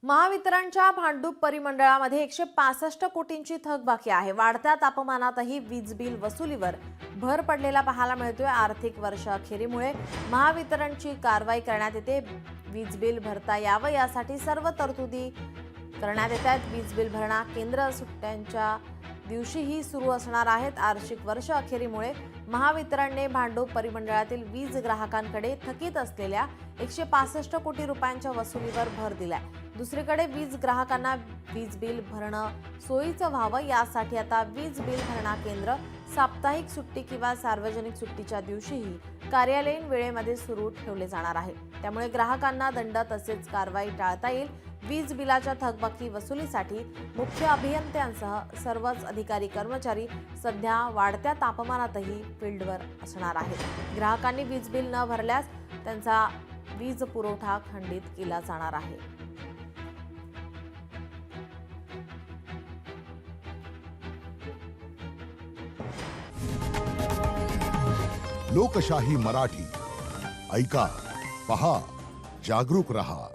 महावितरणच्या भांडूप परिमंडळामध्ये 165 कोटींची थकबाकी आहे। वाढत्या तापमानातही वीज बिल वसुलीवर भर पडलेला पाहायला मिळतोय। आर्थिक वर्ष अखेरीमुळे महावितरणची कारवाई करण्यात येते। वीज बिल भरता यावं यासाठी सर्व तरतुदी करण्यात येत आहेत। वीज बिल भरणा केंद्र सुट्ट्यांच्या दिवशीही सुरू असणार आहेत। आर्थिक वर्ष अखेरीमुळे महावितरणने भांडूप परिमंडळातील वीज ग्राहकांकडे थकीत असलेल्या 165 कोटी रुपयांच्या वसुलीवर भर दिलाय। दुसरीकडे वीज ग्राहकांना वीज बिल भरणं सोयीचं व्हावं यासाठी आता वीज बिल भरणा केंद्र साप्ताहिक सुट्टी किंवा सार्वजनिक सुट्टीच्या दिवशीही कार्यालयीन वेळेमध्ये सुरू ठेवले जाणार आहे। त्यामुळे ग्राहकांना दंड तसेच कारवाई टाळता येईल। वीज बिलाच्या थकबाकी वसुलीसाठी मुख्य अभियंत्यांसह सर्वच अधिकारी कर्मचारी सध्या वाढत्या तापमानातही फील्डवर असणार आहेत। ग्राहकांनी वीज बिल न भरल्यास त्यांचा वीज पुरवठा खंडित केला जाणार आहे। लोकशाही मराठी ऐका, पहा, जागरूक रहा।